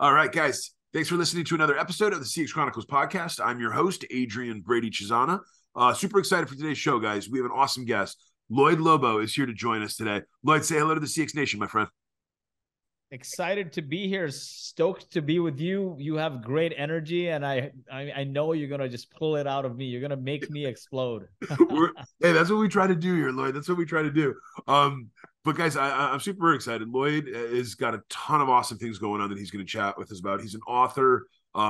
All right, guys. Thanks for listening to another episode of the CX Chronicles podcast. I'm your host, Adrian Brady-Cesana. Super excited for today's show, guys. We have an awesome guest. Lloyd Lobo is here to join us today. Lloyd, say hello to the CX Nation, my friend. Excited to be here. Stoked to be with you. You have great energy, and I know you're gonna just pull it out of me. You're gonna make me explode. Hey, that's what we try to do here, Lloyd. That's what we try to do. But guys, I'm super excited. Lloyd has got a ton of awesome things going on that he's going to chat with us about. He's an author.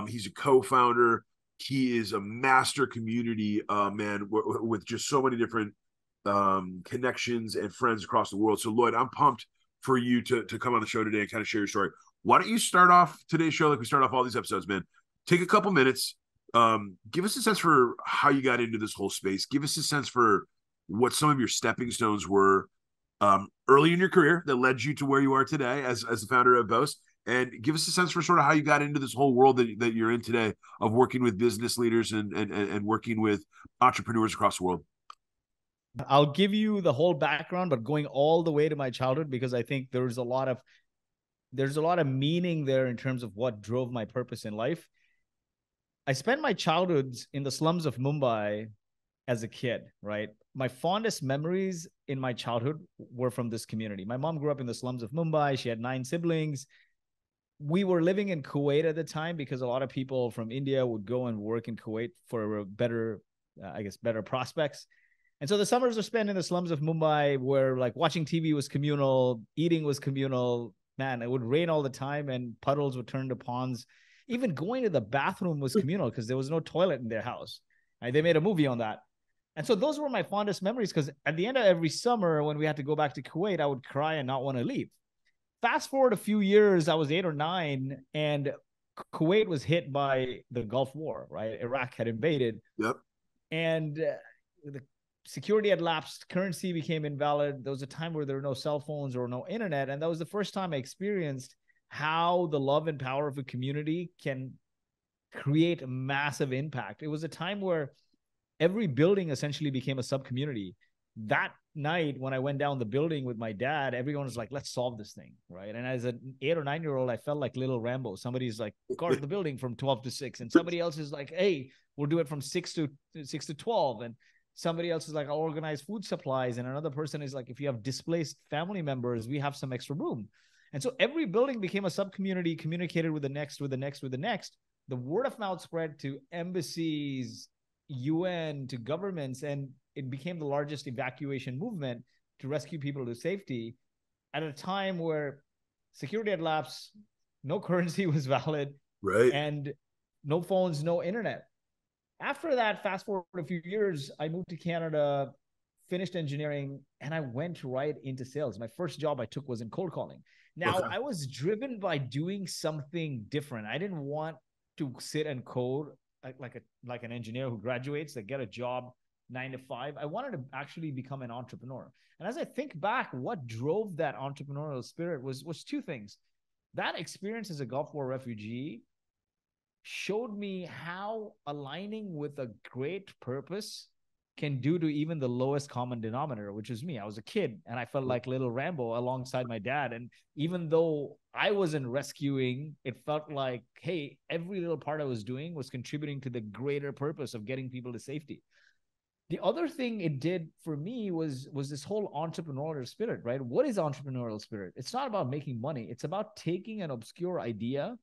He's a co-founder. He is a master community man with just so many different connections and friends across the world. So Lloyd, I'm pumped for you to come on the show today and kind of share your story. Why don't you start off today's show like we start off all these episodes, man? Take a couple minutes. Give us a sense for how you got into this whole space. Give us a sense for what some of your stepping stones were early in your career that led you to where you are today as the founder of Boast. And give us a sense for sort of how you got into this whole world that you're in today of working with business leaders and working with entrepreneurs across the world. I'll give you the whole background, but going all the way to my childhood, because I think there's a lot of meaning there in terms of what drove my purpose in life. I spent my childhoods in the slums of Mumbai as a kid, right? My fondest memories in my childhood were from this community. My mom grew up in the slums of Mumbai. She had 9 siblings. We were living in Kuwait at the time because a lot of people from India would go and work in Kuwait for better prospects. And so the summers were spent in the slums of Mumbai where like watching TV was communal, eating was communal. Man, it would rain all the time and puddles would turn to ponds. Even going to the bathroom was communal because there was no toilet in their house. Right? They made a movie on that. And so those were my fondest memories because at the end of every summer when we had to go back to Kuwait, I would cry and not want to leave. Fast forward a few years, I was 8 or 9 and Kuwait was hit by the Gulf War, right? Iraq had invaded. Yep. And the security had lapsed, currency became invalid. There was a time where there were no cell phones or no internet. And that was the first time I experienced how the love and power of a community can create a massive impact. It was a time where every building essentially became a sub-community. That night, when I went down the building with my dad, everyone was like, let's solve this thing, right? And as an 8 or 9-year-old, I felt like little Rambo. Somebody's like, guard the building from 12 to 6. And somebody else is like, hey, we'll do it from 6 to 12. And somebody else is like, I'll organize food supplies. And another person is like, if you have displaced family members, we have some extra room. And so every building became a sub-community, communicated with the next, with the next, with the next. The word of mouth spread to embassies, UN, to governments, and it became the largest evacuation movement to rescue people to safety at a time where security had lapsed, no currency was valid, right, and no phones, no internet. After that, fast forward a few years, I moved to Canada, finished engineering, and I went right into sales. My first job I took was in cold calling. Now, okay. I was driven by doing something different. I didn't want to sit and code like an engineer who graduates, that get a job 9 to 5. I wanted to actually become an entrepreneur. And as I think back, what drove that entrepreneurial spirit was 2 things. That experience as a Gulf War refugee showed me how aligning with a great purpose can do to even the lowest common denominator, which is me. I was a kid and I felt like little Rambo alongside my dad. And even though I wasn't rescuing, it felt like, hey, every little part I was doing was contributing to the greater purpose of getting people to safety. The other thing it did for me was this whole entrepreneurial spirit, right? What is entrepreneurial spirit? It's not about making money. It's about taking an obscure idea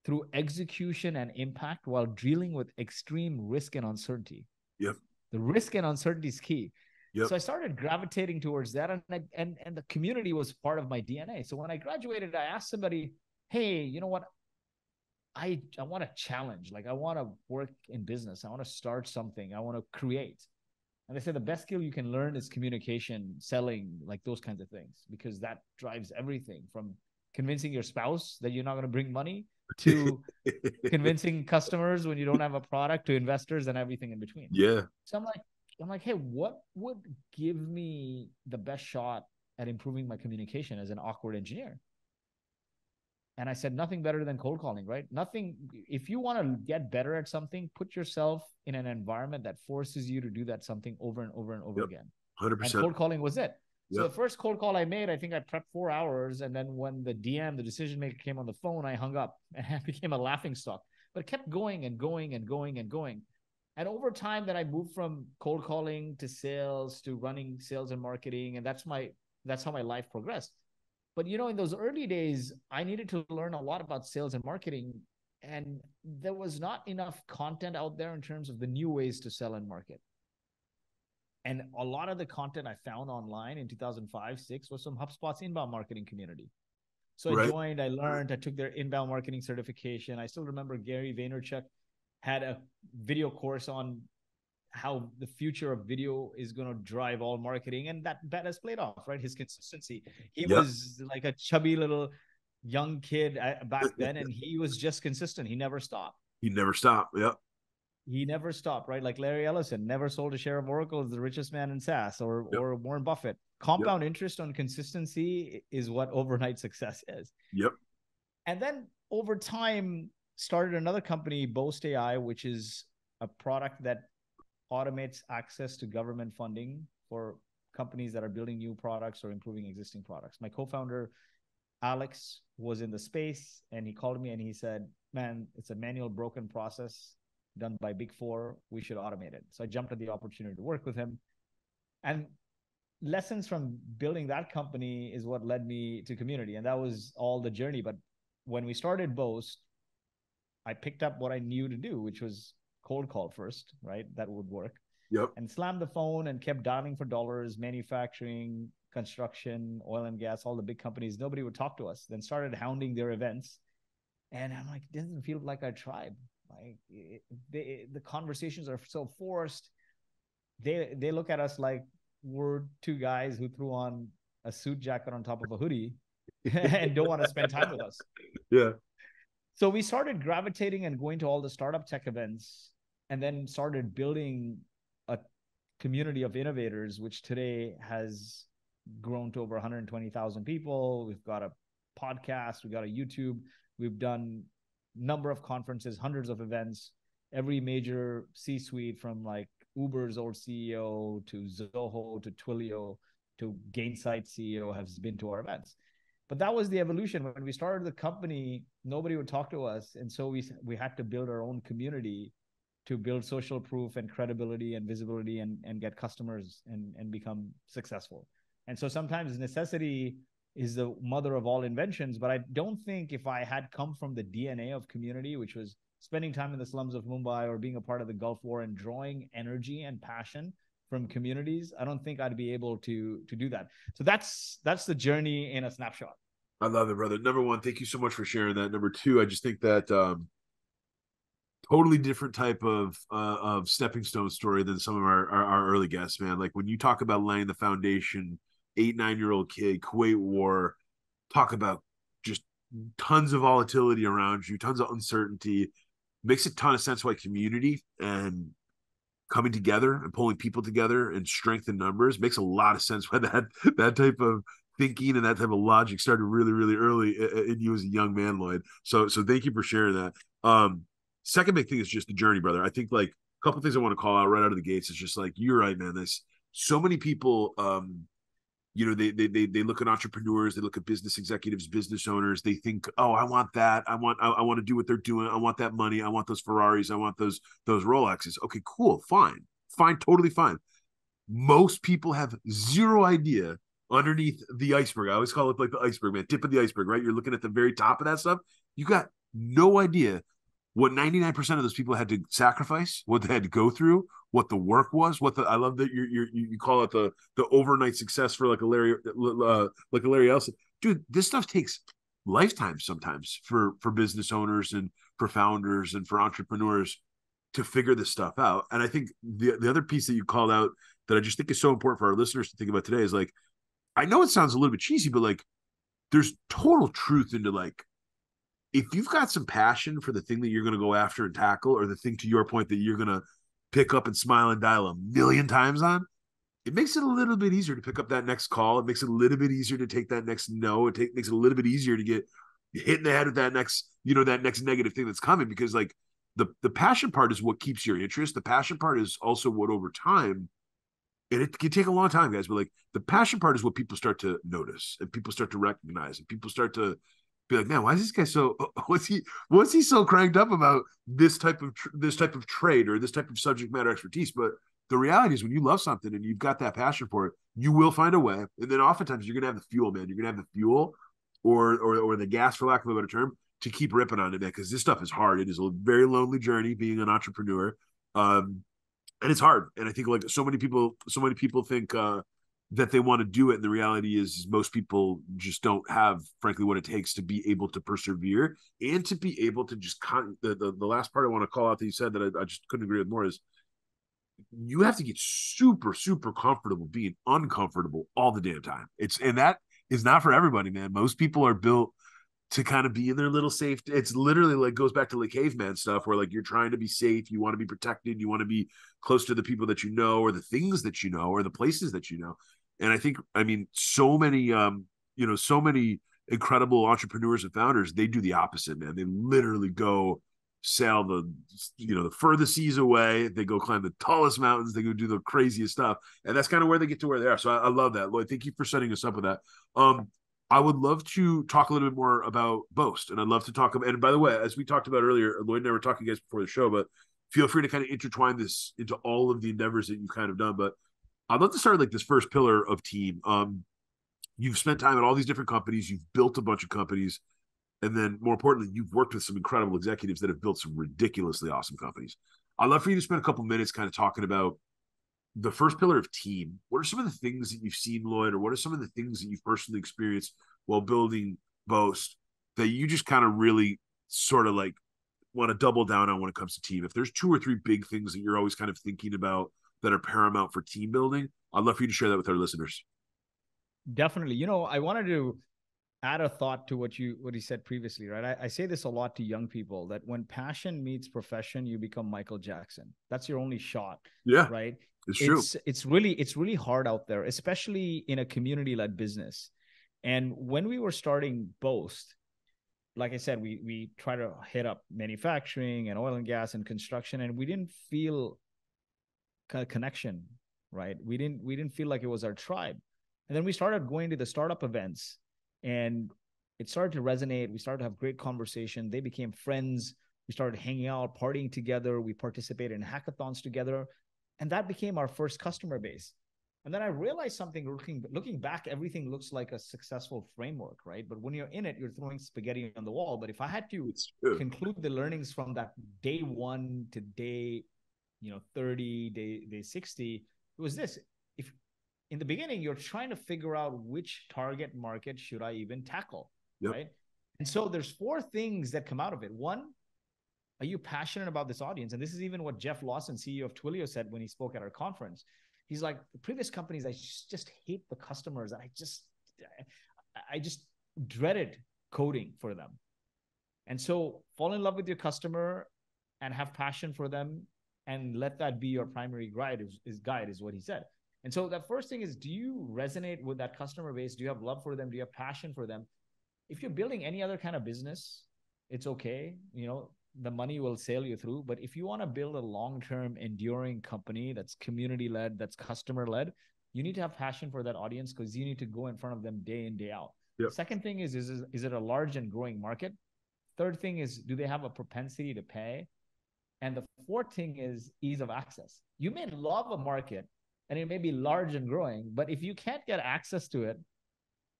through execution and impact while dealing with extreme risk and uncertainty. Yep. The risk and uncertainty is key. Yep. So I started gravitating towards that, and the community was part of my DNA. So when I graduated, I asked somebody, hey, you know what? I want to challenge. Like, I want to work in business. I want to start something. I want to create. And they said the best skill you can learn is communication, selling, like those kinds of things, because that drives everything from convincing your spouse that you're not going to bring money to convincing customers when you don't have a product, to investors and everything in between. Yeah. So I'm like, hey, what would give me the best shot at improving my communication as an awkward engineer? And I said, nothing better than cold calling, right? Nothing. If you want to get better at something, put yourself in an environment that forces you to do that something over and over and over again. 100%. And cold calling was it. So Yep. the first cold call I made, I think I prepped 4 hours. And then when the DM, the decision maker, came on the phone, I hung up and I became a laughing stock. But it kept going and going and going and going. And over time, then I moved from cold calling to sales to running sales and marketing. And that's how my life progressed. But in those early days, I needed to learn a lot about sales and marketing. And there was not enough content out there in terms of the new ways to sell and market. And a lot of the content I found online in 2005, 6 was from HubSpot's inbound marketing community. So I Right. joined, I learned, I took their inbound marketing certification. I still remember Gary Vaynerchuk had a video course on how the future of video is going to drive all marketing. And that bet has played off, right? His consistency. He Yep. was like a chubby little young kid back then, and he was just consistent. He never stopped. You never stop. Yep. He never stopped, right? Like Larry Ellison never sold a share of Oracle as the richest man in SaaS, or Yep. or Warren Buffett. Yep. Compound interest on consistency is what overnight success is. Yep. And then over time, started another company, Boast AI, which is a product that automates access to government funding for companies that are building new products or improving existing products. My co-founder, Alex, was in the space, and he called me and he said, man, it's a manual broken process done by Big Four. We should automate it. So I jumped at the opportunity to work with him. And lessons from building that company is what led me to community. And that was all the journey. But when we started Boast, I picked up what I knew to do, which was cold call first, right? That would work. Yep. And slammed the phone and kept dialing for dollars, manufacturing, construction, oil and gas, all the big companies. Nobody would talk to us. Then started hounding their events. And I'm like, it doesn't feel like our tribe. Like the conversations are so forced. They look at us like we're two guys who threw on a suit jacket on top of a hoodie and don't want to spend time with us. Yeah. So we started gravitating and going to all the startup tech events, and then started building a community of innovators, which today has grown to over 120,000 people. We've got a podcast, we've got a YouTube, we've done number of conferences, hundreds of events. Every major C-suite, from like Uber's old CEO to Zoho to Twilio to Gainsight CEO, has been to our events. But that was the evolution. When we started the company, nobody would talk to us. And so we had to build our own community to build social proof and credibility and visibility and get customers and become successful. And so sometimes necessity is the mother of all inventions. But I don't think if I had come from the DNA of community, which was spending time in the slums of Mumbai or being a part of the Gulf War and drawing energy and passion from communities, I don't think I'd be able to do that. So that's the journey in a snapshot. I love it, brother. Number one, thank you so much for sharing that. Number two, I just think that totally different type of stepping stone story than some of our early guests, man. Like when you talk about laying the foundation, 8, 9-year-old kid, Kuwait War, talk about just tons of volatility around you, tons of uncertainty. Makes a ton of sense why community and coming together and pulling people together and strength in numbers makes a lot of sense why that type of thinking and that type of logic started really, really early in you as a young man, Lloyd. So thank you for sharing that. Second big thing is just the journey, brother. I think like a couple things I want to call out right out of the gates is just like, you're right, man. There's so many people, they look at entrepreneurs, they look at business executives, business owners, they think, oh, I want that. I want to do what they're doing. I want that money. I want those Ferraris. I want those Rolexes. Okay, cool. Fine. Totally fine. Most people have zero idea underneath the iceberg. I always call it like the iceberg, man, tip of the iceberg, right? You're looking at the very top of that stuff. You got no idea what 99% of those people had to sacrifice, what they had to go through, what the work was, I love that you call it the overnight success for like a Larry Ellison. Dude, this stuff takes lifetimes sometimes for business owners and for founders and for entrepreneurs to figure this stuff out. And I think the other piece that you called out that I just think is so important for our listeners to think about today is like, I know it sounds a little bit cheesy, but like there's total truth into like, if you've got some passion for the thing that you're going to go after and tackle, or the thing to your point that you're going to pick up and smile and dial a million times on, it makes it a little bit easier to pick up that next call. It makes it a little bit easier to take that next no. Makes it a little bit easier to get hit in the head with that next negative thing that's coming, because like the passion part is what keeps your interest. The passion part is also what over time And it can take a long time, guys, but like the passion part is what people start to notice and people start to recognize and people start to be like, man, why is this guy so what's he so cranked up about this type of trade or this type of subject matter expertise? But the reality is when you love something and you've got that passion for it, you will find a way. And then oftentimes you're gonna have the fuel, man. You're gonna have the fuel or the gas, for lack of a better term, to keep ripping on it, man, because this stuff is hard. It is a very lonely journey being an entrepreneur. And it's hard. And I think like so many people think that they want to do it, and the reality is most people just don't have, frankly, what it takes to be able to persevere and to be able to just the last part I want to call out that you said that I just couldn't agree with more is you have to get super super comfortable being uncomfortable all the damn time. And that is not for everybody, man. Most people are built to kind of be in their little safe. It's literally like goes back to like caveman stuff where like you're trying to be safe, you want to be protected, you want to be close to the people that you know or the things that you know or the places that you know. And I think, I mean, so many so many incredible entrepreneurs and founders, they do the opposite, man. They literally go sail the furthest seas away, they go climb the tallest mountains, they go do the craziest stuff, and that's kind of where they get to where they are. So I love that, Lloyd. Thank you for setting us up with that. I would love to talk a little bit more about Boast, and I'd love to talk about. And by the way, as we talked about earlier, Lloyd and I were talking, guys, before the show, but feel free to kind of intertwine this into all of the endeavors that you've kind of done. But I'd love to start like this first pillar of team. You've spent time at all these different companies, you've built a bunch of companies, and then more importantly, you've worked with some incredible executives that have built some ridiculously awesome companies. I'd love for you to spend a couple minutes kind of talking about the first pillar of team. What are some of the things that you've seen, Lloyd, or what are some of the things that you've personally experienced while building Boast that you just kind of really sort of like want to double down on when it comes to team? If there's two or three big things that you're always kind of thinking about that are paramount for team building, I'd love for you to share that with our listeners. Definitely. I wanted to add a thought to what you said previously, right? I say this a lot to young people that when passion meets profession, you become Michael Jackson. That's your only shot. Yeah, right? it's true. It's really hard out there, especially in a community-led business. And when we were starting Boast, like I said, we try to hit up manufacturing and oil and gas and construction, and we didn't feel a connection, right? We didn't feel like it was our tribe. And then we started going to the startup events, and it started to resonate. We started to have great conversation. They became friends. We started hanging out, partying together. We participated in hackathons together. And that became our first customer base. And then I realized something, looking back, everything looks like a successful framework, right? But when you're in it, you're throwing spaghetti on the wall. But if I had to conclude the learnings from that day 1 to day 30, day 60, it was this. If in the beginning, you're trying to figure out which target market should I even tackle, right? And so there's 4 things that come out of it. One, are you passionate about this audience? And this is even what Jeff Lawson, CEO of Twilio, said when he spoke at our conference. He's like, the previous companies, I just hate the customers. I just dreaded coding for them. And so fall in love with your customer and have passion for them and let that be your primary guide is what he said. And so that first thing is, do you resonate with that customer base? Do you have love for them? Do you have passion for them? If you're building any other kind of business, it's okay. The money will sail you through. But if you want to build a long-term enduring company that's community-led, that's customer-led, you need to have passion for that audience because you need to go in front of them day in, day out. Yep. Second thing is it a large and growing market? Third thing is, do they have a propensity to pay? And the fourth thing is ease of access. You may love a market and it may be large and growing, but if you can't get access to it,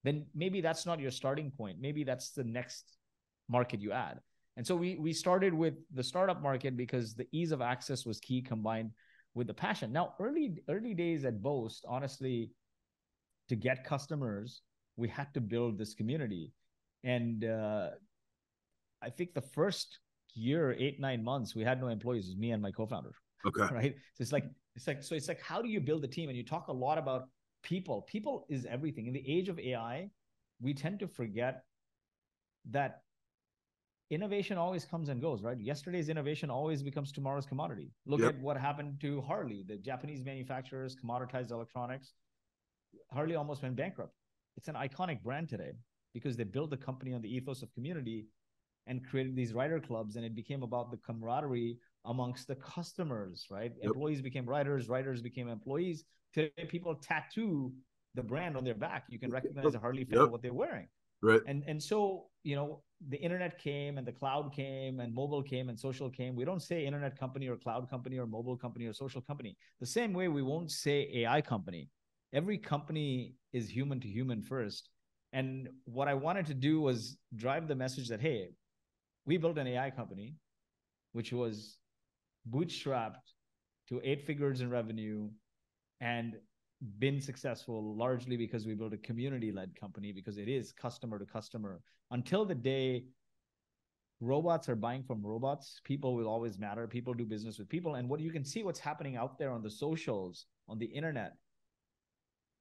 then maybe that's not your starting point. Maybe that's the next market you add. And so we started with the startup market because the ease of access was key combined with the passion. Now, early days at Boast, honestly, to get customers, we had to build this community. And I think the first year, 8-9 months, we had no employees. It was me and my co-founder. Okay. Right. So it's like, how do you build a team? And you talk a lot about people. People is everything. In the age of AI, we tend to forget that innovation always comes and goes, right? Yesterday's innovation always becomes tomorrow's commodity. Look at what happened to Harley. The Japanese manufacturers commoditized electronics. Harley almost went bankrupt. It's an iconic brand today because they built the company on the ethos of community and created these rider clubs, and it became about the camaraderie amongst the customers, right? Yep. Employees became writers, writers became employees. Today, people tattoo the brand on their back. You can recognize a Harley fan what they're wearing. Right. And so, you know, the internet came and the cloud came and mobile came and social came. We don't say internet company or cloud company or mobile company or social company. The same way we won't say AI company. Every company is human to human first. And what I wanted to do was drive the message that, hey, we built an AI company, which was bootstrapped to 8 figures in revenue and been successful largely because we built a community-led company, because it is customer to customer. Until the day robots are buying from robots, people will always matter. People do business with people. And what you can see what's happening out there on the socials, on the internet,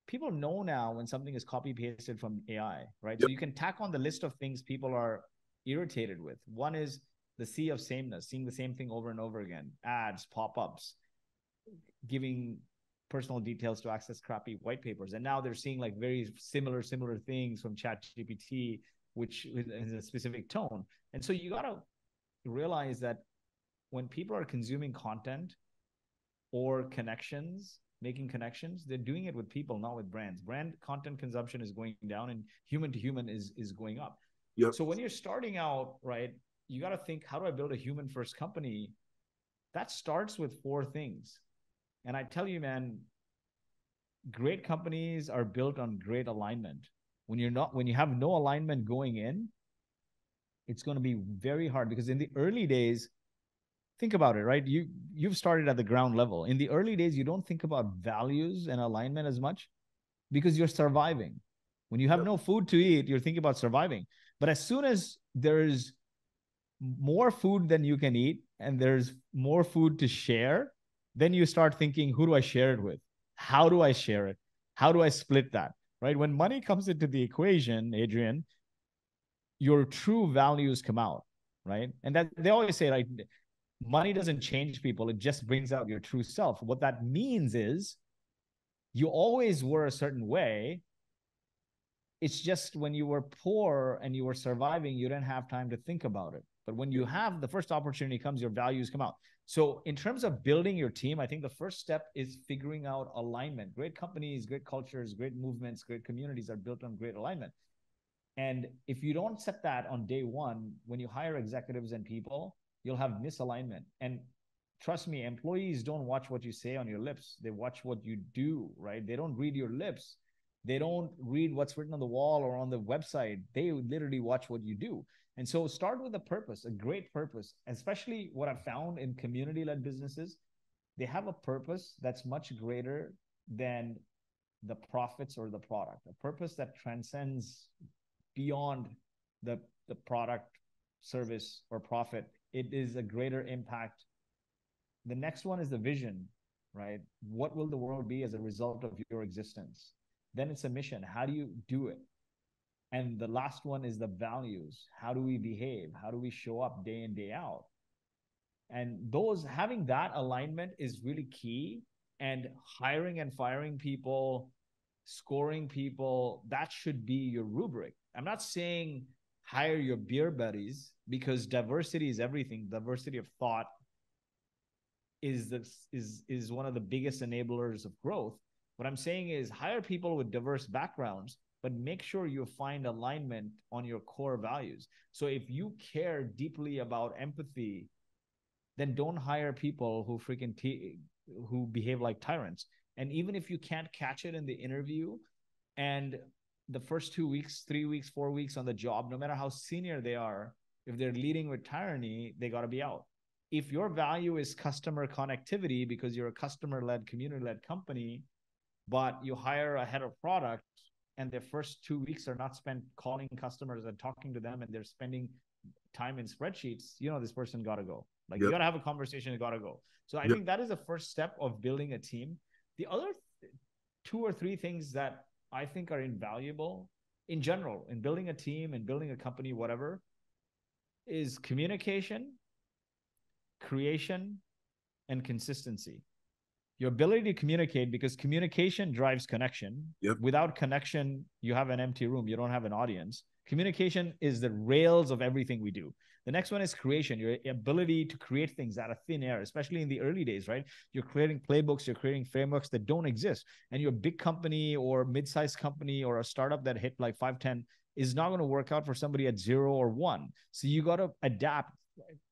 people know now when something is copy pasted from AI, right? Yep. So you can tack on the list of things people are irritated with. One is the sea of sameness, seeing the same thing over and over again, ads, pop-ups, giving personal details to access crappy white papers. And now they're seeing like very similar things from ChatGPT, which is a specific tone. And so you got to realize that when people are consuming content or connections, making connections, they're doing it with people, not with brands. Brand content consumption is going down and human to human is going up. Yep. So when you're starting out, right, you got to think, how do I build a human first company? That starts with 4 things. And I tell you, man, great companies are built on great alignment. When you have no alignment going in, it's going to be very hard, because in the early days, think about it, right? You've started at the ground level. In the early days, you don't think about values and alignment as much because you're surviving. When you have no food to eat, you're thinking about surviving. But as soon as there's more food than you can eat and there's more food to share, then you start thinking, who do I share it with? How do I share it? How do I split that? Right? When money comes into the equation, Adrian, your true values come out, right? And that they always say, like, money doesn't change people, it just brings out your true self. What that means is you always were a certain way. It's just when you were poor and you were surviving, you didn't have time to think about it. But when you have the first opportunity comes, your values come out. So in terms of building your team, I think the first step is figuring out alignment. Great companies, great cultures, great movements, great communities are built on great alignment. And if you don't set that on day one, when you hire executives and people, you'll have misalignment. And trust me, employees don't watch what you say on your lips. They watch what you do, right? They don't read your lips. They don't read what's written on the wall or on the website. They literally watch what you do. And so start with a purpose, a great purpose, especially what I've found in community-led businesses. They have a purpose that's much greater than the profits or the product, a purpose that transcends beyond the product, service, or profit. It is a greater impact. The next one is the vision, right? What will the world be as a result of your existence? Then it's a mission. How do you do it? And the last one is the values. How do we behave? How do we show up day in, day out? And those, having that alignment is really key. And hiring and firing people, scoring people, that should be your rubric. I'm not saying hire your beer buddies, because diversity is everything. Diversity of thought is one of the biggest enablers of growth. What I'm saying is hire people with diverse backgrounds, but make sure you find alignment on your core values. So if you care deeply about empathy, then don't hire people who who behave like tyrants. And even if you can't catch it in the interview, and the first 2 weeks, 3 weeks, 4 weeks on the job, no matter how senior they are, if they're leading with tyranny, they got to be out. If your value is customer connectivity because you're a customer-led, community-led company, but you hire a head of product and their first 2 weeks are not spent calling customers and talking to them, and they're spending time in spreadsheets, this person got to go. Like, you got to have a conversation, you got to go. So I think that is the first step of building a team. The other 2 or 3 things that I think are invaluable in general, in building a team and building a company, whatever, is communication, creation, and consistency. Your ability to communicate, because communication drives connection. Without connection, you have an empty room. You don't have an audience. Communication is the rails of everything we do. The next one is creation, your ability to create things out of thin air, especially in the early days, right? You're creating playbooks, you're creating frameworks that don't exist. And your big company or mid-sized company or a startup that hit like 5, 10 is not going to work out for somebody at 0 or 1. So you got to adapt.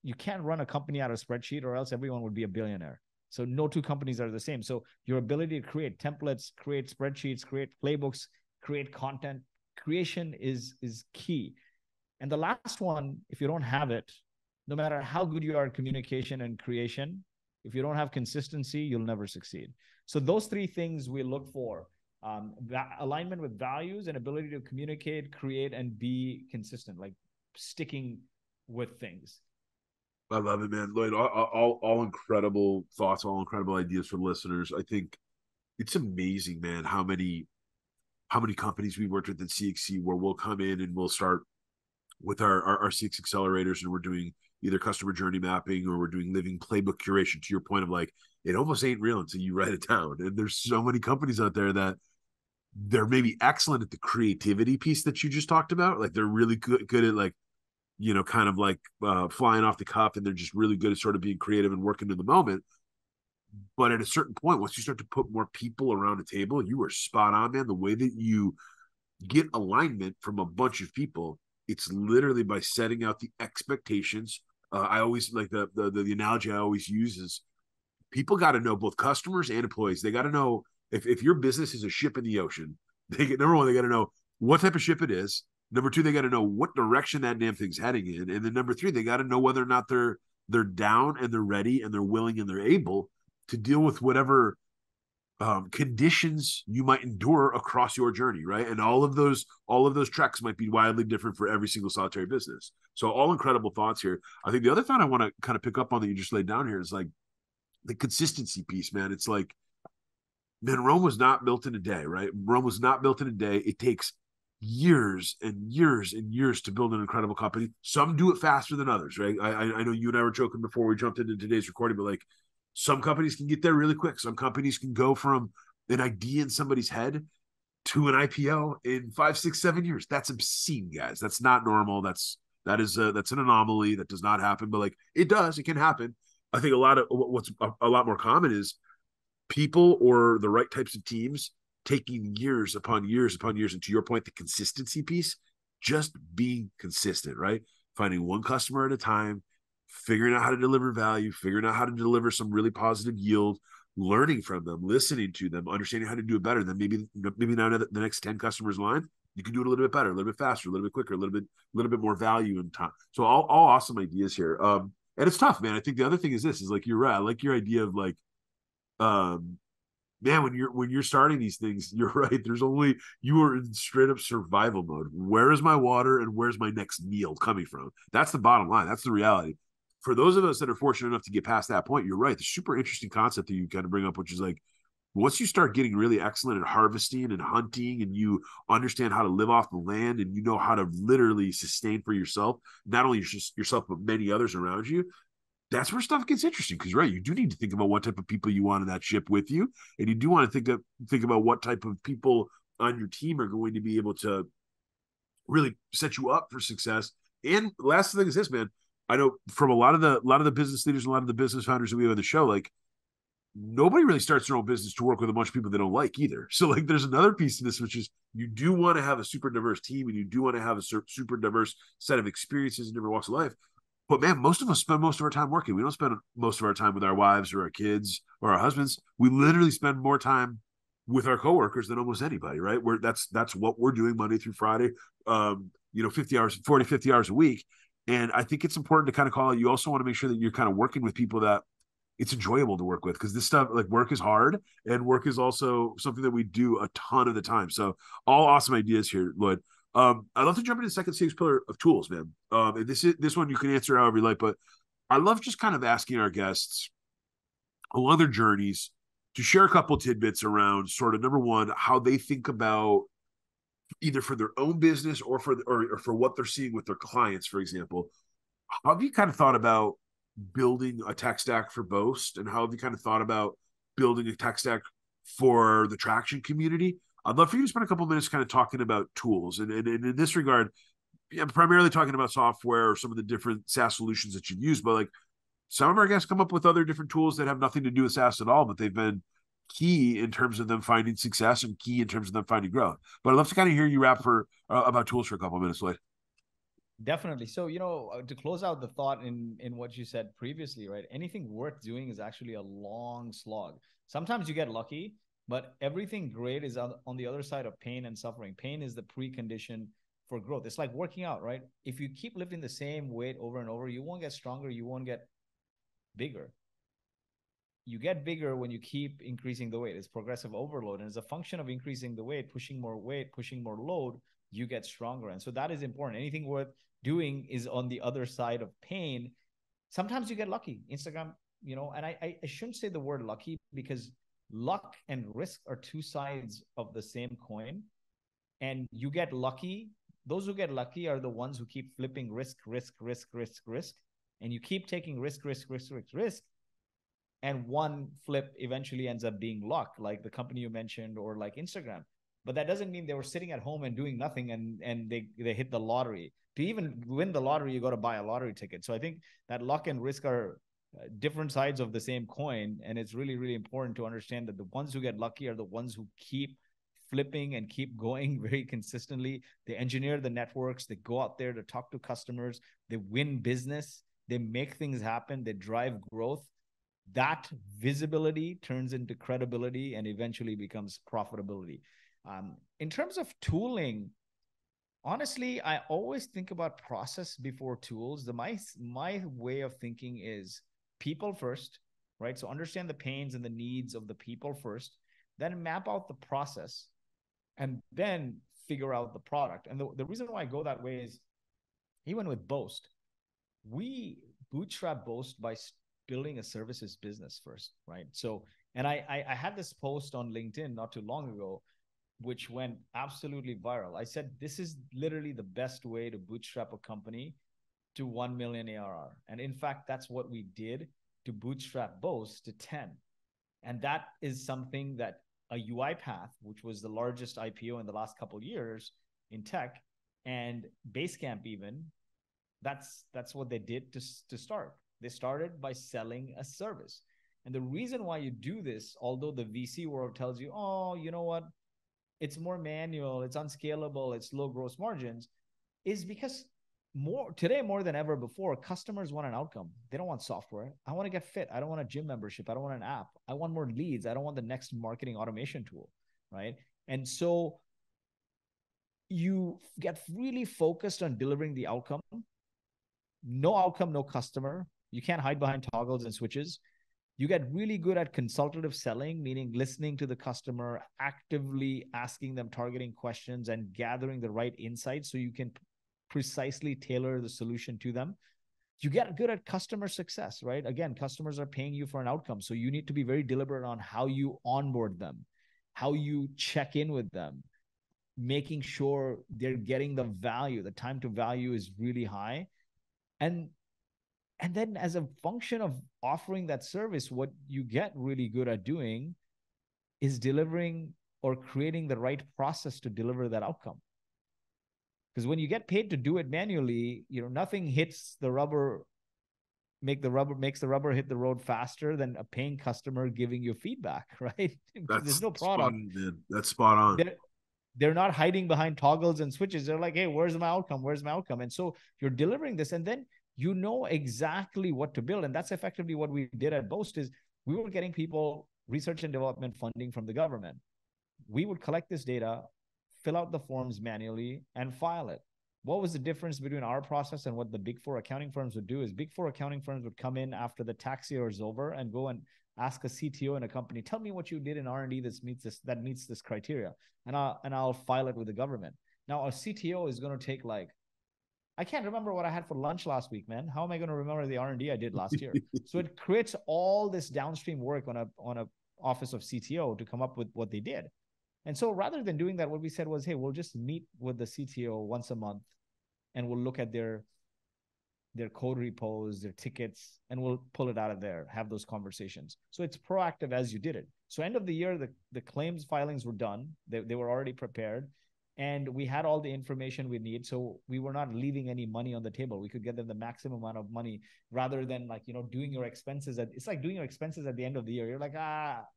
You can't run a company out of spreadsheet, or else everyone would be a billionaire. So no two companies are the same. So your ability to create templates, create spreadsheets, create playbooks, create content, creation is key. And the last one, if you don't have it, no matter how good you are at communication and creation, if you don't have consistency, you'll never succeed. So those three things we look for: alignment with values and ability to communicate, create, and be consistent, like sticking with things. I love it, man. Lloyd, all incredible thoughts, all incredible ideas for listeners. I think it's amazing, man, how many companies we worked with at CXC where we'll come in and we'll start with our CX accelerators, and we're doing either customer journey mapping or we're doing living playbook curation, to your point of like, it almost ain't real until you write it down. And there's so many companies out there that they're maybe excellent at the creativity piece that you just talked about. Like they're really good at like, kind of like flying off the cuff, and they're just really good at sort of being creative and working in the moment. But at a certain point, once you start to put more people around a table, you are spot on, man. The way that you get alignment from a bunch of people, it's literally by setting out the expectations. I always like the analogy I always use is people got to know, both customers and employees. They got to know if your business is a ship in the ocean. Number one, they got to know what type of ship it is. Number two, they got to know what direction that damn thing's heading in. And then number three, they got to know whether or not they're down and they're ready and they're willing and they're able to deal with whatever conditions you might endure across your journey, right? And all of those treks might be wildly different for every single solitary business. So all incredible thoughts here. I think the other thought I want to kind of pick up on that you just laid down here is like the consistency piece, man. It's like, man, Rome was not built in a day, right? Rome was not built in a day. It takes years and years and years to build an incredible company. Some do it faster than others, right? I know you and I were joking before we jumped into today's recording, but like some companies can get there really quick. Some companies can go from an idea in somebody's head to an IPO in 5, 6, 7 years. That's obscene, guys. That's not normal. That's an anomaly. That does not happen, but like it does. It can happen. I think what's a lot more common is people or the right types of teams taking years upon years upon years. And to your point, the consistency piece, just being consistent, right? Finding one customer at a time, figuring out how to deliver value, figuring out how to deliver some really positive yield, learning from them, listening to them, understanding how to do it better. Then maybe now the next 10 customers line, you can do it a little bit better, a little bit faster, a little bit quicker, a little bit more value and time. So all awesome ideas here. And it's tough, man. I think the other thing is this is like, you're right. I like your idea of like, man, when you're starting these things, you're right. You are in straight up survival mode. Where is my water and where's my next meal coming from? That's the bottom line. That's the reality. For those of us that are fortunate enough to get past that point, you're right. The super interesting concept that you kind of bring up, which is like, once you start getting really excellent at harvesting and hunting, and you understand how to live off the land, and you know how to literally sustain for yourself, not only yourself, but many others around you, that's where stuff gets interesting. Because right, you do need to think about what type of people you want in that ship with you, and you do want to think about what type of people on your team are going to be able to really set you up for success. And the last thing is this, man. I know from a lot of the business leaders, a lot of the business founders that we have on the show, like nobody really starts their own business to work with a bunch of people they don't like either. So like there's another piece to this, which is you do want to have a super diverse team, and you do want to have a super diverse set of experiences in different walks of life. But man, most of us spend most of our time working. We don't spend most of our time with our wives or our kids or our husbands. We literally spend more time with our coworkers than almost anybody, right? That's what we're doing Monday through Friday, 50 hours a week. And I think it's important to kind of call it. You also want to make sure that you're kind of working with people that it's enjoyable to work with, because this stuff, like work is hard, and work is also something that we do a ton of the time. So all awesome ideas here, Lloyd. I'd love to jump into the second CX pillar of tools, man. And this one you can answer however you like, but I love just kind of asking our guests along their journeys to share a couple tidbits around sort of, number one, how they think about either for their own business or for what they're seeing with their clients, for example. How have you kind of thought about building a tech stack for Boast, and how have you kind of thought about building a tech stack for the Traction community? I'd love for you to spend a couple of minutes kind of talking about tools. And in this regard, I'm primarily talking about software or some of the different SaaS solutions that you've used, but like some of our guests come up with other different tools that have nothing to do with SaaS at all, but they've been key in terms of them finding success and key in terms of them finding growth. But I'd love to kind of hear you rap for about tools for a couple of minutes, Lloyd. Definitely. So, to close out the thought in what you said previously, right? Anything worth doing is actually a long slog. Sometimes you get lucky, but everything great is on the other side of pain and suffering. Pain is the precondition for growth. It's like working out, right? If you keep lifting the same weight over and over, you won't get stronger, you won't get bigger. You get bigger when you keep increasing the weight. It's progressive overload. And as a function of increasing the weight, pushing more load, you get stronger. And so that is important. Anything worth doing is on the other side of pain. Sometimes you get lucky. Instagram, and I shouldn't say the word lucky, because luck and risk are two sides of the same coin. And you get lucky. Those who get lucky are the ones who keep flipping risk. And you keep taking risk. And one flip eventually ends up being luck, like the company you mentioned, or like Instagram. But that doesn't mean they were sitting at home and doing nothing and they hit the lottery. To even win the lottery, you got to buy a lottery ticket. So I think that luck and risk are different sides of the same coin. And it's really, really important to understand that the ones who get lucky are the ones who keep flipping and keep going very consistently. They engineer the networks, they go out there to talk to customers, they win business, they make things happen, they drive growth. That visibility turns into credibility and eventually becomes profitability. In terms of tooling, honestly, I always think about process before tools. My way of thinking is people first, right? So understand the pains and the needs of the people first, then map out the process, and then figure out the product. And the reason why I go that way is, even with Boast, we bootstrap Boast by building a services business first, right? So, and I had this post on LinkedIn not too long ago, which went absolutely viral. I said, this is literally the best way to bootstrap a company to 1 million ARR. And in fact, that's what we did to bootstrap Boast to 10. And that is something that a UiPath, which was the largest IPO in the last couple of years in tech, and Basecamp even, that's what they did to start. They started by selling a service. And the reason why you do this, although the VC world tells you, oh, you know what, it's more manual, it's unscalable, it's low gross margins, is because today more than ever before, customers want an outcome. They don't want software. I want to get fit. I don't want a gym membership. I don't want an app. I want more leads. I don't want the next marketing automation tool, right? And so you get really focused on delivering the outcome. No outcome, no customer. You can't hide behind toggles and switches. You get really good at consultative selling, meaning listening to the customer, actively asking them targeting questions and gathering the right insights so you can precisely tailor the solution to them. You get good at customer success, right? Again, customers are paying you for an outcome. So you need to be very deliberate on how you onboard them, how you check in with them, making sure they're getting the value. The time to value is really high. And then as a function of offering that service, what you get really good at doing is delivering or creating the right process to deliver that outcome. Because when you get paid to do it manually, nothing hits the rubber, makes the rubber hit the road faster than a paying customer giving you feedback, right? There's no product. That's spot on. They're not hiding behind toggles and switches. They're like, hey, where's my outcome? And so you're delivering this, and then you know exactly what to build. And that's effectively what we did at Boast. Is we were getting people research and development funding from the government. We would collect this data, fill out the forms manually, and file it. What was the difference between our process and what the big four accounting firms would do is big four accounting firms would come in after the tax year is over and go and ask a CTO in a company, tell me what you did in R&D that meets this criteria. And I'll file it with the government. Now, a CTO is going to take I can't remember what I had for lunch last week, man. How am I going to remember the R&D I did last year? So it creates all this downstream work on a office of CTO to come up with what they did. And so rather than doing that, what we said was, hey, we'll just meet with the CTO once a month and we'll look at their code repos, their tickets, and we'll pull it out of there, have those conversations. So it's proactive as you did it. So end of the year, the claims filings were done. They were already prepared. And we had all the information we need, so we were not leaving any money on the table. We could get them the maximum amount of money, rather than like, doing your expenses it's like doing your expenses at the end of the year. You're like,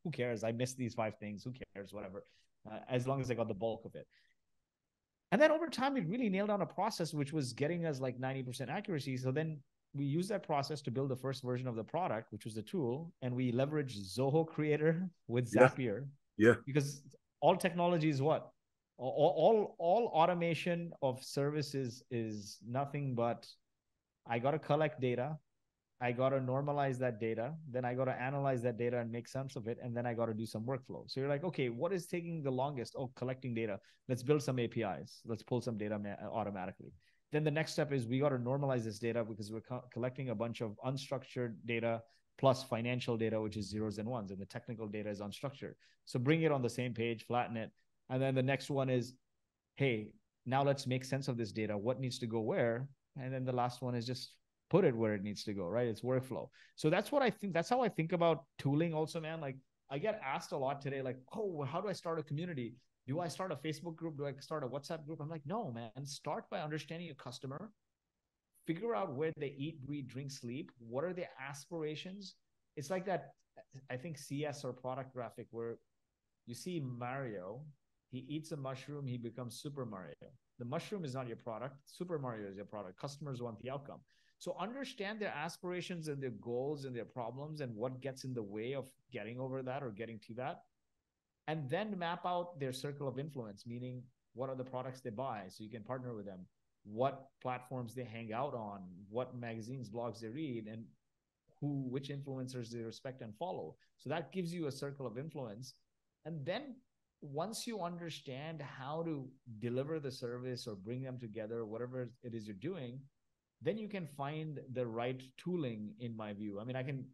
who cares, I missed these 5 things, who cares, whatever, as long as I got the bulk of it. And then over time, we really nailed down a process which was getting us like 90% accuracy. So then we used that process to build the first version of the product, which was the tool. And we leveraged Zoho Creator with Yeah. Zapier, Yeah. because all technology is what? All automation of services is nothing but, I got to collect data, I got to normalize that data. Then I got to analyze that data and make sense of it. And then I got to do some workflow. So you're like, okay, what is taking the longest? Oh, collecting data. Let's build some APIs. Let's pull some data automatically. Then the next step is we got to normalize this data, because we're collecting a bunch of unstructured data plus financial data, which is zeros and ones. And the technical data is unstructured. So bring it on the same page, flatten it. And then the next one is, hey, now let's make sense of this data. What needs to go where? And then the last one is just put it where it needs to go, right? It's workflow. So that's what I think. That's how I think about tooling also, man. Like, I get asked a lot today, like, oh, how do I start a community? Do I start a Facebook group? Do I start a WhatsApp group? I'm like, no, man. Start by understanding your customer. Figure out where they eat, breathe, drink, sleep. What are their aspirations? It's like that, I think, CS or product graphic where you see Mario, he eats a mushroom, he becomes Super Mario. The mushroom is not your product. Super Mario is your product. Customers want the outcome. So understand their aspirations and their goals and their problems and what gets in the way of getting over that or getting to that. And then map out their circle of influence, meaning what are the products they buy so you can partner with them, what platforms they hang out on, what magazines, blogs they read, and which influencers they respect and follow. So that gives you a circle of influence. And then once you understand how to deliver the service or bring them together, whatever it is you're doing, then you can find the right tooling, in my view. I mean, I can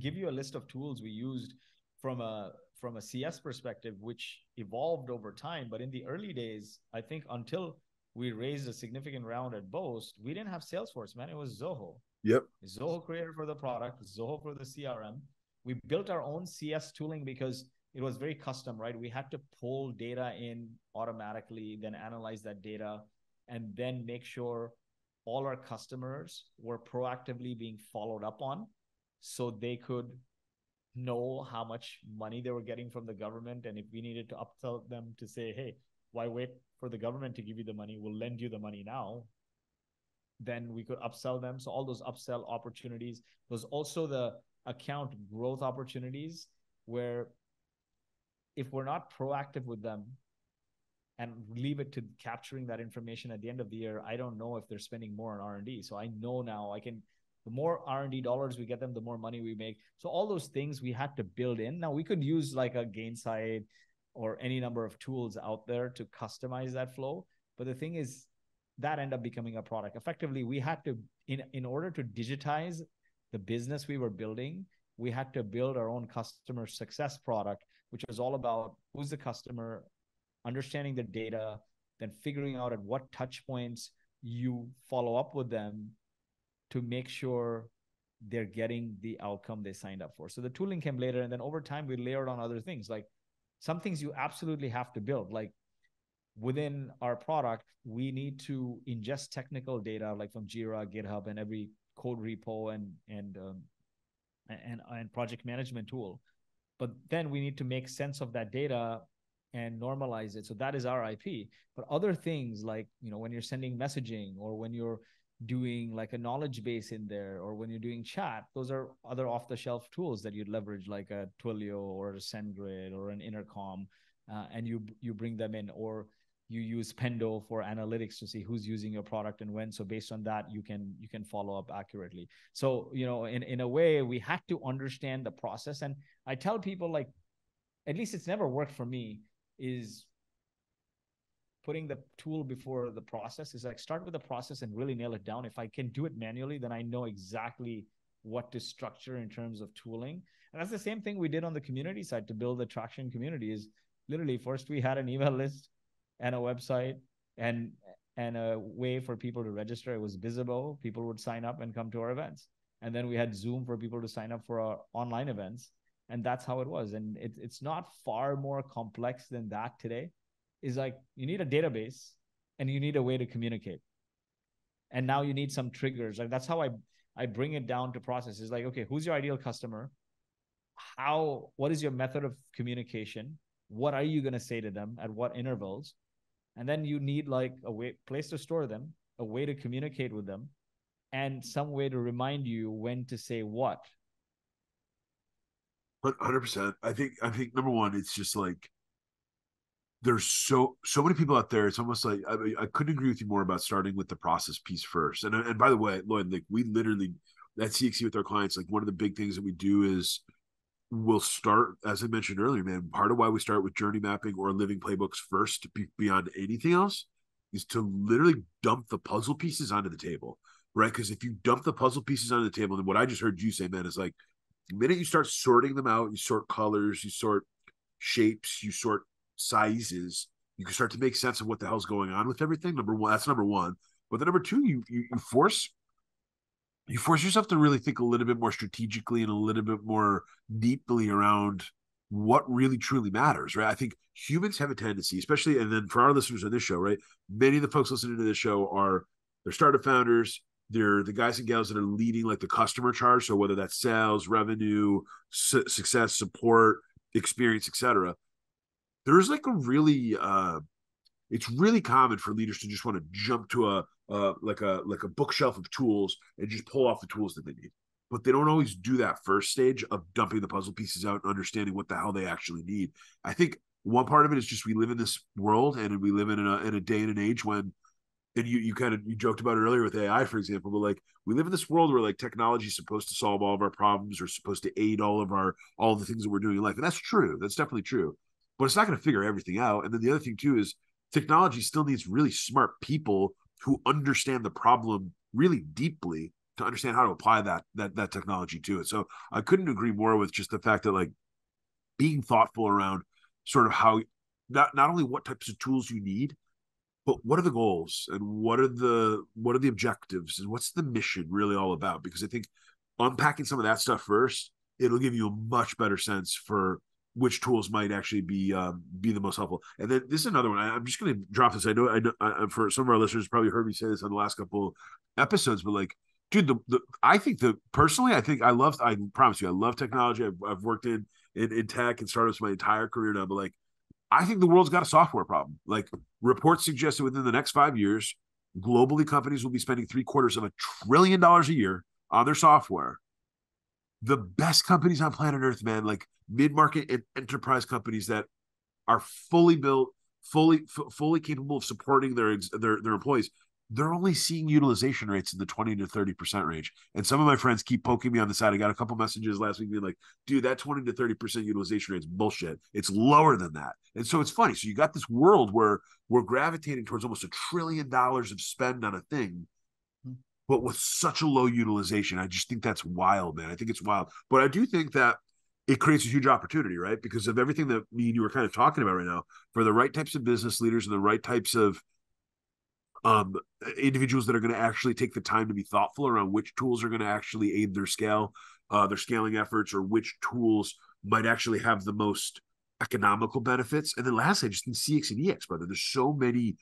give you a list of tools we used from a CS perspective, which evolved over time. But in the early days, I think until we raised a significant round at Boast, we didn't have Salesforce, man. It was Zoho. Yep. Zoho Creator for the product, Zoho for the CRM. We built our own CS tooling because it was very custom, right? We had to pull data in automatically, then analyze that data, and then make sure all our customers were proactively being followed up on, so they could know how much money they were getting from the government. And if we needed to upsell them to say, hey, why wait for the government to give you the money? We'll lend you the money now. Then we could upsell them. So all those upsell opportunities. There's also the account growth opportunities where if we're not proactive with them and leave it to capturing that information at the end of the year, I don't know if they're spending more on R&D. So I know now the more R&D dollars we get them, the more money we make. So all those things we had to build in. Now we could use like a Gainsight or any number of tools out there to customize that flow. But the thing is, that ended up becoming a product. Effectively, we had to, in order to digitize the business we were building, we had to build our own customer success product, which was all about who's the customer, understanding the data, then figuring out at what touch points you follow up with them to make sure they're getting the outcome they signed up for. So the tooling came later, and then over time we layered on other things. Like some things you absolutely have to build. Like within our product, we need to ingest technical data, like from Jira, GitHub, and every code repo and project management tool. But then we need to make sense of that data and normalize it. So that is our IP. But other things like, when you're sending messaging, or when you're doing like a knowledge base in there, or when you're doing chat, those are other off-the-shelf tools that you'd leverage, like a Twilio or a SendGrid or an Intercom, and you bring them in, or you use Pendo for analytics to see who's using your product and when. So based on that, you can follow up accurately. So, in a way, we had to understand the process. And I tell people, like, at least it's never worked for me, is putting the tool before the process. Is like, start with the process and really nail it down. If I can do it manually, then I know exactly what to structure in terms of tooling. And that's the same thing we did on the community side to build the traction community. Is literally, first we had an email list and a website and a way for people to register. It was visible. People would sign up and come to our events. And then we had Zoom for people to sign up for our online events. And that's how it was. And it's not far more complex than that today. is like you need a database and you need a way to communicate. And now you need some triggers. Like that's how I bring it down to process. Is like, okay, who's your ideal customer? What is your method of communication? What are you going to say to them at what intervals? And then you need like place to store them, a way to communicate with them, and some way to remind you when to say what. 100%. I think number one, it's just like there's so many people out there. It's almost like I couldn't agree with you more about starting with the process piece first. And by the way, Lloyd, like we literally at CXC with our clients, like one of the big things that we do is we'll start, as I mentioned earlier, man. Part of why we start with journey mapping or living playbooks first, beyond anything else, is to literally dump the puzzle pieces onto the table, right? Because if you dump the puzzle pieces onto the table, then what I just heard you say, man, is like the minute you start sorting them out, you sort colors, you sort shapes, you sort sizes, you can start to make sense of what the hell's going on with everything. Number one, that's number one. But then number two, you force yourself to really think a little bit more strategically and a little bit more deeply around what really truly matters, right? I think humans have a tendency, especially, and then for our listeners on this show, right? Many of the folks listening to this show they're startup founders. They're the guys and gals that are leading like the customer charge. So whether that's sales, revenue, success, support, experience, etc. There's like it's really common for leaders to just want to jump to a bookshelf of tools and just pull off the tools that they need. But they don't always do that first stage of dumping the puzzle pieces out and understanding what the hell they actually need. I think one part of it is just we live in this world and we live in a day and an age when, and you joked about it earlier with AI, for example, but like we live in this world where like technology is supposed to solve all of our problems or supposed to aid all of the things that we're doing in life. And that's true. That's definitely true. But it's not going to figure everything out. And then the other thing too is technology still needs really smart people who understand the problem really deeply to understand how to apply that technology to it. So I couldn't agree more with just the fact that like being thoughtful around sort of how not only what types of tools you need, but what are the goals and what are the objectives and what's the mission really all about? Because I think unpacking some of that stuff first, it'll give you a much better sense for which tools might actually be the most helpful. And then this is another one. I'm just going to drop this. I know for some of our listeners probably heard me say this on the last couple episodes, but like, dude, I think I promise you, I love technology. I've worked in tech and startups my entire career now, but like, I think the world's got a software problem. Like reports suggest that within the next 5 years, globally companies will be spending $750 billion a year on their software. The best companies on planet Earth, man, like mid-market and enterprise companies that are fully built, fully capable of supporting their employees, they're only seeing utilization rates in the 20 to 30% range. And some of my friends keep poking me on the side. I got a couple messages last week being like, dude, that 20 to 30% utilization rate is bullshit. It's lower than that. And so it's funny. So you got this world where we're gravitating towards almost $1 trillion of spend on a thing, but with such a low utilization. I just think that's wild, man. I think it's wild. But I do think that it creates a huge opportunity, right? Because of everything that me and you were kind of talking about right now, for the right types of business leaders and the right types of individuals that are going to actually take the time to be thoughtful around which tools are going to actually aid their scaling efforts, or which tools might actually have the most economical benefits. And then lastly, just in CX and EX, brother, there's so many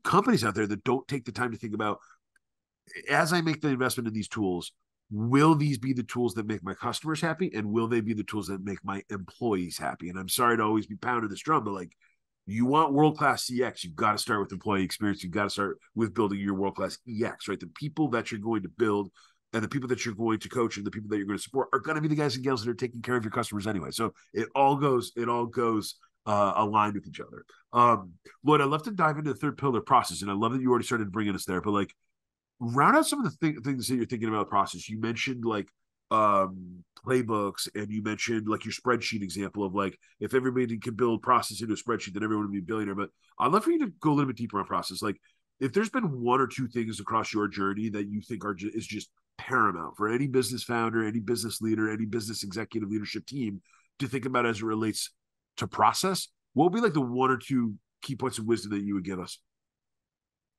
companies out there that don't take the time to think about, as I make the investment in these tools, will these be the tools that make my customers happy, and will they be the tools that make my employees happy? And I'm sorry to always be pounding this drum, but like, you want world-class CX, you've got to start with employee experience. You've got to start with building your world-class EX, right? The people that you're going to build and the people that you're going to coach and the people that you're going to support are going to be the guys and gals that are taking care of your customers anyway. So it all goes aligned with each other. Lloyd, I'd love to dive into the third pillar, process, and I love that you already started bringing us there, but like, round out some of the things that you're thinking about the process. You mentioned like playbooks, and you mentioned like your spreadsheet example of like, if everybody can build process into a spreadsheet, then everyone would be a billionaire. But I'd love for you to go a little bit deeper on process. Like, if there's been one or two things across your journey that you think is just paramount for any business founder, any business leader, any business executive leadership team to think about as it relates to process, what would be like the one or two key points of wisdom that you would give us?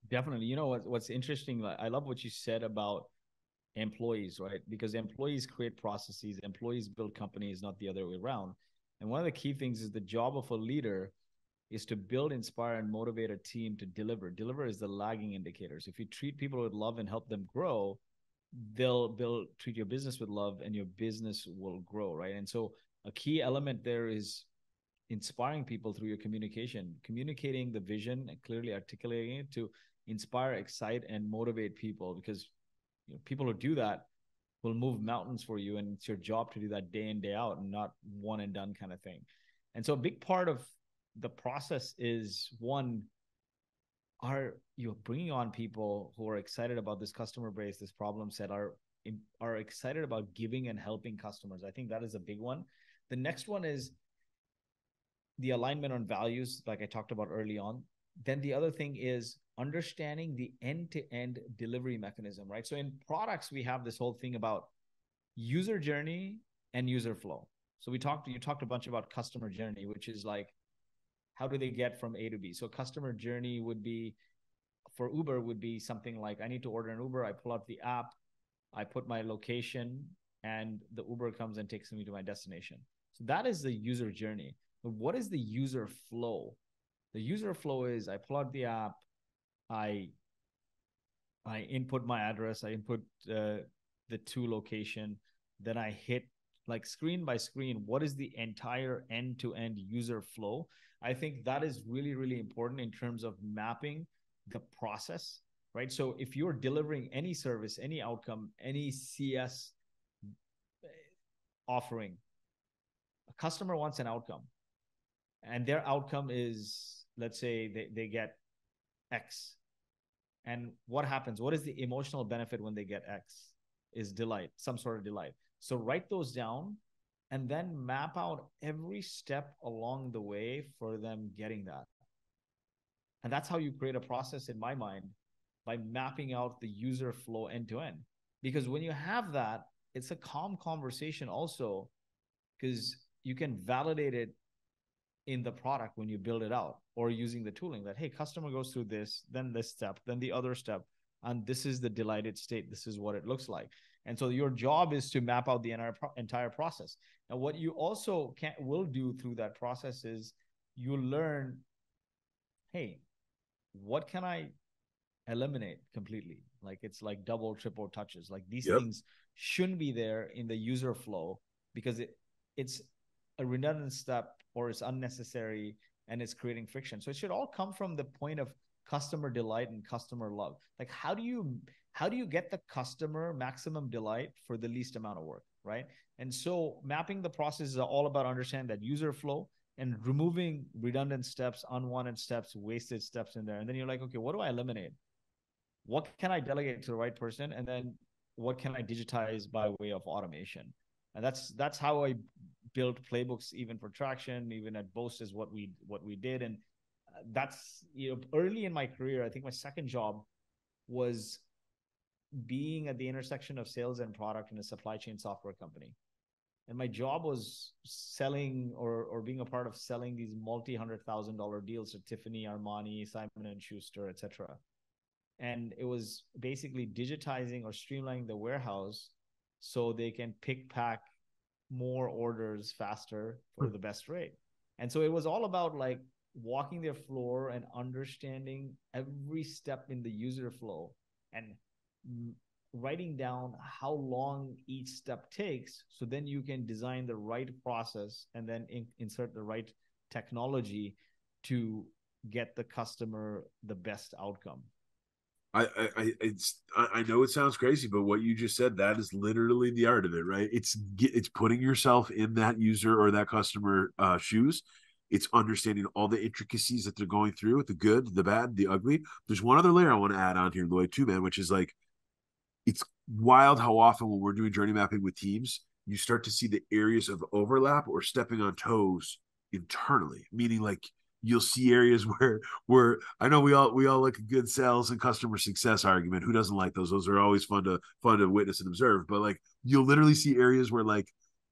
Definitely. You know what's interesting? I love what you said about employees, right? Because employees create processes, employees build companies, not the other way around. And one of the key things is the job of a leader is to build, inspire, and motivate a team to deliver. Deliver is the lagging indicators. If you treat people with love and help them grow, they'll treat your business with love, and your business will grow, right? And so a key element there is inspiring people through your communication, communicating the vision and clearly articulating it to inspire, excite, and motivate people, because people who do that will move mountains for you, and it's your job to do that day in, day out, and not one and done kind of thing. And so a big part of the process is, one, are you bringing on people who are excited about this customer base, this problem set, are excited about giving and helping customers. I think that is a big one. The next one is the alignment on values, like I talked about early on. Then the other thing is understanding the end-to-end delivery mechanism, right? So in products, we have this whole thing about user journey and user flow. So you talked a bunch about customer journey, which is like, how do they get from A to B? So customer journey would be, for Uber, would be something like, I need to order an Uber. I pull out the app, I put my location, and the Uber comes and takes me to my destination. So that is the user journey. But what is the user flow? The user flow is, I pull out the app, I input my address, I input the to location, then I hit, like, screen by screen, what is the entire end-to-end user flow? I think that is really, really important in terms of mapping the process, right? So if you're delivering any service, any outcome, any CS offering, a customer wants an outcome, and their outcome is, let's say they get X. And what happens? What is the emotional benefit when they get X? Is delight, some sort of delight. So write those down and then map out every step along the way for them getting that. And that's how you create a process, in my mind, by mapping out the user flow end to end. Because when you have that, it's a calm conversation also, because you can validate it in the product when you build it out, or using the tooling that, hey, customer goes through this, then this step, then the other step, and this is the delighted state. This is what it looks like. And so your job is to map out the entire process. And what you also will do through that process is you learn, hey, what can I eliminate completely? Like, it's like double, triple touches. Like, these things shouldn't be there in the user flow, because it's a redundant step, or it's unnecessary, and it's creating friction. So it should all come from the point of customer delight and customer love. Like, how do you get the customer maximum delight for the least amount of work, right? And so mapping the process is all about understanding that user flow and removing redundant steps, unwanted steps, wasted steps in there. And then you're like, okay, what do I eliminate? What can I delegate to the right person? And then what can I digitize by way of automation? And that's how I built playbooks, even for traction, even at Boast, is what we did. And that's, early in my career, I think my second job was being at the intersection of sales and product in a supply chain software company. And my job was selling, or being a part of selling these multi-$100,000 deals to Tiffany, Armani, Simon & Schuster, etc. And it was basically digitizing or streamlining the warehouse so they can pick, pack more orders faster for the best rate. And so it was all about, like, walking their floor and understanding every step in the user flow, and writing down how long each step takes, so then you can design the right process and then insert the right technology to get the customer the best outcome. I know it sounds crazy, but what you just said, that is literally the art of it, right? It's putting yourself in that user or that customer shoes. It's understanding all the intricacies that they're going through, the good, the bad, the ugly. There's one other layer I want to add on here, Lloyd, too, man, which is like, it's wild how often when we're doing journey mapping with teams, you start to see the areas of overlap or stepping on toes internally, meaning like you'll see areas where I know we all like a good sales and customer success argument. Who doesn't like those? Those are always fun to witness and observe. But like, you'll literally see areas where like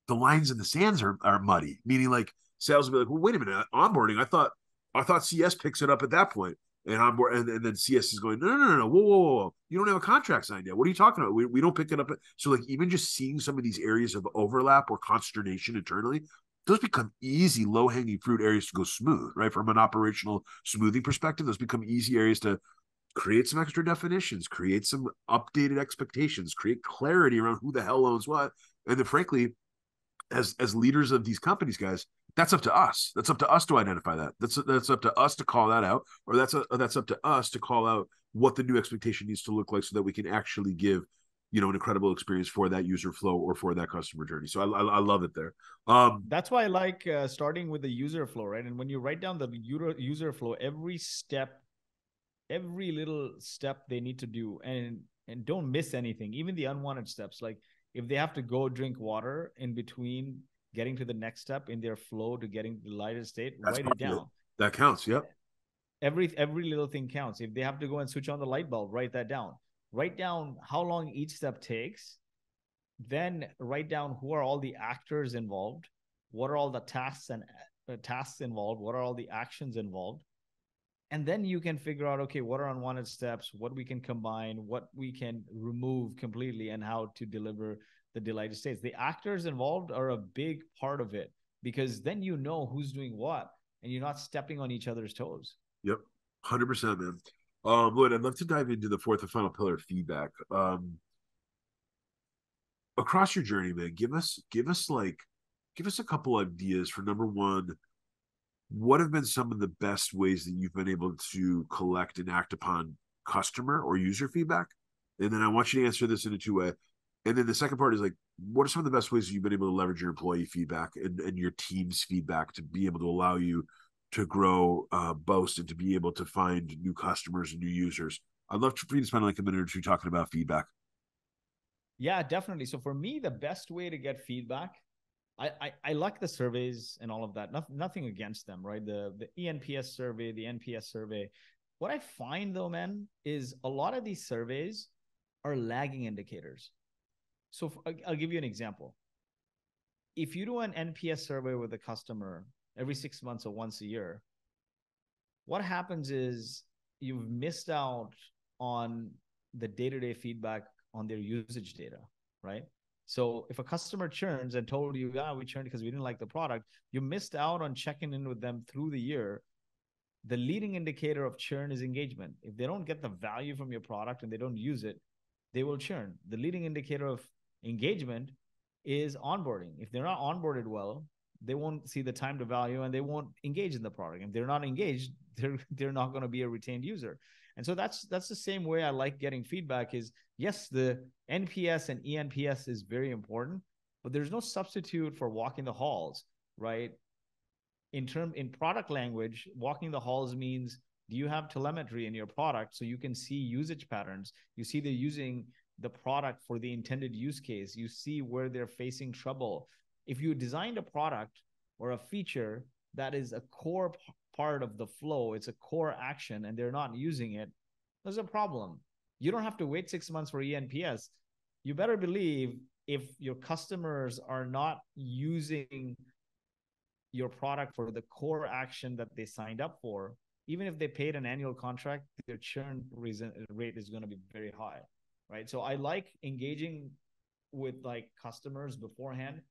the lines in the sands are muddy, meaning like sales will be like, well, wait a minute, onboarding. I thought CS picks it up at that point. And I'm and then CS is going, no, whoa. You don't have a contract signed yet. What are you talking about? We don't pick it up. So like, even just seeing some of these areas of overlap or consternation internally, those become easy, low-hanging fruit areas to go smooth, right? From an operational smoothing perspective, those become easy areas to create some extra definitions, create some updated expectations, create clarity around who the hell owns what. And then frankly, as leaders of these companies, guys, that's up to us. That's up to us to identify that. That's up to us to call that out, or that's up to us to call out what the new expectation needs to look like, so that we can actually give, an incredible experience for that user flow or for that customer journey. So I love it there. That's why I like starting with the user flow, right? And when you write down the user flow, every step, every little step they need to do, and don't miss anything, even the unwanted steps. Like if they have to go drink water in between getting to the next step in their flow to getting the lighter state, write it down. That counts. Yep. Every little thing counts. If they have to go and switch on the light bulb, write that down. Write down how long each step takes. Then write down who are all the actors involved, what are all the tasks and tasks involved, what are all the actions involved. And then you can figure out, okay, what are unwanted steps, what we can combine, what we can remove completely, and how to deliver the delighted states. The actors involved are a big part of it, because then you know who's doing what and you're not stepping on each other's toes. Yep. 100%, man. Lloyd, I'd love to dive into the fourth and final pillar, feedback. Across your journey, man, give us a couple ideas for, number one, what have been some of the best ways that you've been able to collect and act upon customer or user feedback? And then I want you to answer this in a two-way. And then the second part is like, what are some of the best ways that you've been able to leverage your employee feedback and your team's feedback to be able to allow you to grow Boast and to be able to find new customers and new users? I'd love for you to spend like a minute or two talking about feedback. Yeah, definitely. So for me, the best way to get feedback, I like the surveys and all of that. Nothing against them, right? The ENPS survey, the NPS survey. What I find though, man, is a lot of these surveys are lagging indicators. So I'll give you an example. If you do an NPS survey with a customer every 6 months or once a year, what happens is you've missed out on the day-to-day feedback on their usage data, right? So if a customer churns and told you, yeah, we churned because we didn't like the product, you missed out on checking in with them through the year. The leading indicator of churn is engagement. If they don't get the value from your product and they don't use it, they will churn. The leading indicator of engagement is onboarding. If they're not onboarded well, they won't see the time to value and they won't engage in the product. If they're not engaged, they're not going to be a retained user. And so that's the same way I like getting feedback is, yes, the NPS and ENPS is very important, but there's no substitute for walking the halls, right? In product language, walking the halls means, do you have telemetry in your product so you can see usage patterns? You see they're using the product for the intended use case. You see where they're facing trouble. If you designed a product or a feature that is a core part of the flow, it's a core action, and they're not using it, there's a problem. You don't have to wait 6 months for ENPS. You better believe if your customers are not using your product for the core action that they signed up for, even if they paid an annual contract, their churn rate is going to be very high, right? So I like engaging with like customers beforehand.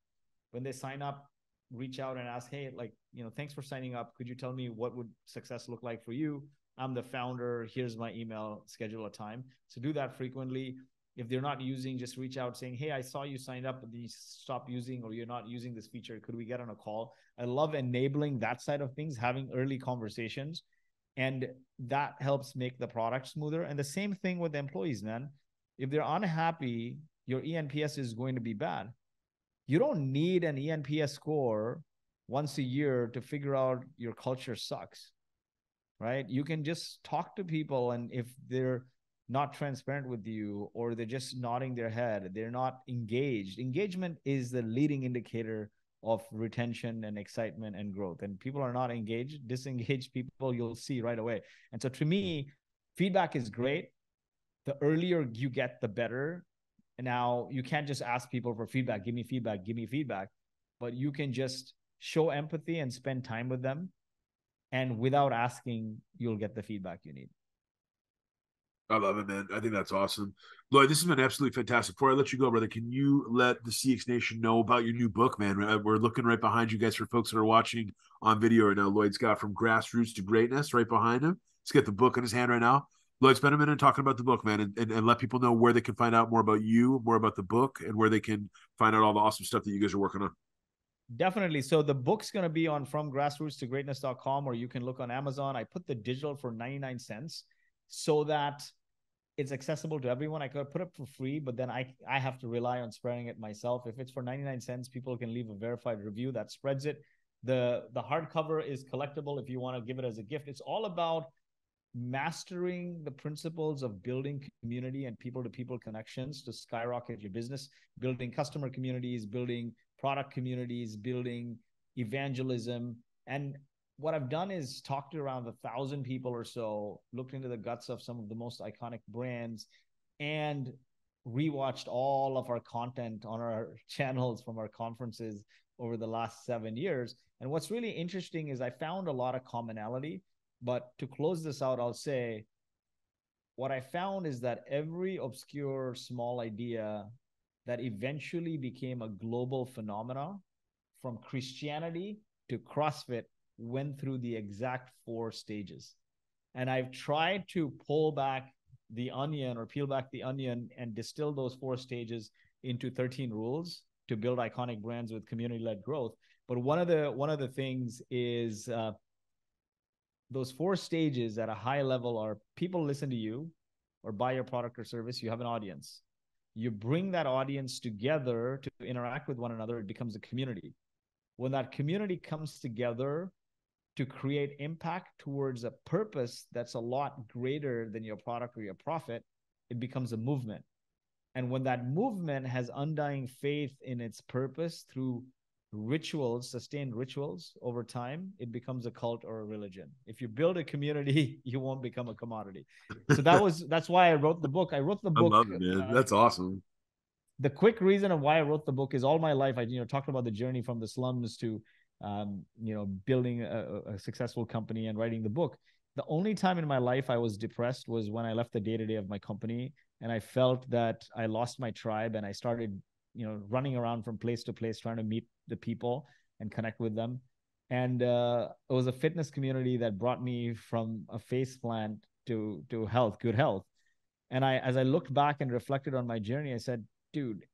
When they sign up, reach out and ask, hey, like, thanks for signing up. Could you tell me what would success look like for you? I'm the founder. Here's my email, schedule a time. So do that frequently. If they're not using, just reach out saying, hey, I saw you signed up, but then you stopped using, or you're not using this feature. Could we get on a call? I love enabling that side of things, having early conversations, and that helps make the product smoother. And the same thing with employees, man. If they're unhappy, your ENPS is going to be bad. You don't need an ENPS score once a year to figure out your culture sucks, right? You can just talk to people, and if they're not transparent with you, or they're just nodding their head, they're not engaged. Engagement is the leading indicator of retention and excitement and growth. And people are not engaged, disengaged people, you'll see right away. And so to me, feedback is great. The earlier you get, the better. And now you can't just ask people for feedback, give me feedback, give me feedback, but you can just show empathy and spend time with them. And without asking, you'll get the feedback you need. I love it, man. I think that's awesome. Lloyd, this has been absolutely fantastic. Before I let you go, brother, can you let the CX Nation know about your new book, man? We're looking right behind you guys for folks that are watching on video right now. Lloyd's got From Grassroots to Greatness right behind him. He's got the book in his hand right now. Lloyd, spend a minute talking about the book, man, and let people know where they can find out more about you, more about the book, and where they can find out all the awesome stuff that you guys are working on. Definitely. So the book's going to be on fromgrassrootstogreatness.com, or you can look on Amazon. I put the digital for 99 cents so that it's accessible to everyone. I could put it for free, but then I have to rely on spreading it myself. If it's for 99 cents, people can leave a verified review that spreads it. The hardcover is collectible if you want to give it as a gift. It's all about mastering the principles of building community and people-to-people connections to skyrocket your business, building customer communities, building product communities, building evangelism. And what I've done is talked to around 1,000 people or so, looked into the guts of some of the most iconic brands, and rewatched all of our content on our channels from our conferences over the last 7 years. And what's really interesting is I found a lot of commonality. But to close this out, I'll say what I found is that every obscure small idea that eventually became a global phenomenon, from Christianity to CrossFit, went through the exact 4 stages. And I've tried to pull back the onion, or peel back the onion, and distill those 4 stages into 13 rules to build iconic brands with community-led growth. But one of the things is those 4 stages at a high level are: people listen to you or buy your product or service. You have an audience. You bring that audience together to interact with one another. It becomes a community. When that community comes together to create impact towards a purpose that's a lot greater than your product or your profit, it becomes a movement. And when that movement has undying faith in its purpose through rituals, sustained rituals over time, it becomes a cult or a religion. If you build a community, you won't become a commodity. So that's why I wrote the book. I wrote the I book. love it, man. That's awesome. The quick reason of why I wrote the book is all my life I talked about the journey from the slums to building a successful company and writing the book. The only time in my life I was depressed was when I left the day-to-day of my company, and I felt that I lost my tribe, and I started running around from place to place trying to meet the people and connect with them. And it was a fitness community that brought me from a face plant to health, good health. And as I looked back and reflected on my journey, I said, dude,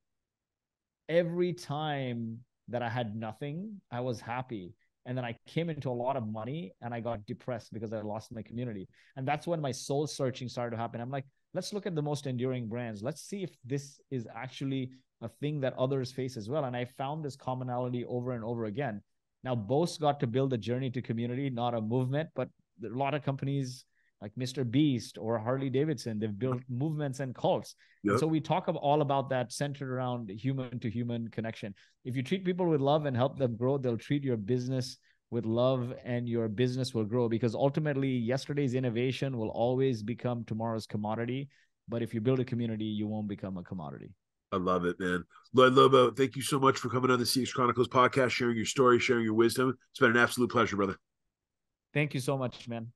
every time that I had nothing, I was happy. And then I came into a lot of money and I got depressed because I lost my community. And that's when my soul searching started to happen. I'm like, let's look at the most enduring brands. Let's see if this is actually a thing that others face as well. And I found this commonality over and over again. Now, Boast got to build a journey to community, not a movement, but a lot of companies like Mr. Beast or Harley Davidson, they've built movements and cults. Yep. And so we talk all about that centered around human to human connection. If you treat people with love and help them grow, they'll treat your business with love, and your business will grow, because ultimately yesterday's innovation will always become tomorrow's commodity. But if you build a community, you won't become a commodity. I love it, man. Lloyd Lobo, thank you so much for coming on the CX Chronicles podcast, sharing your story, sharing your wisdom. It's been an absolute pleasure, brother. Thank you so much, man.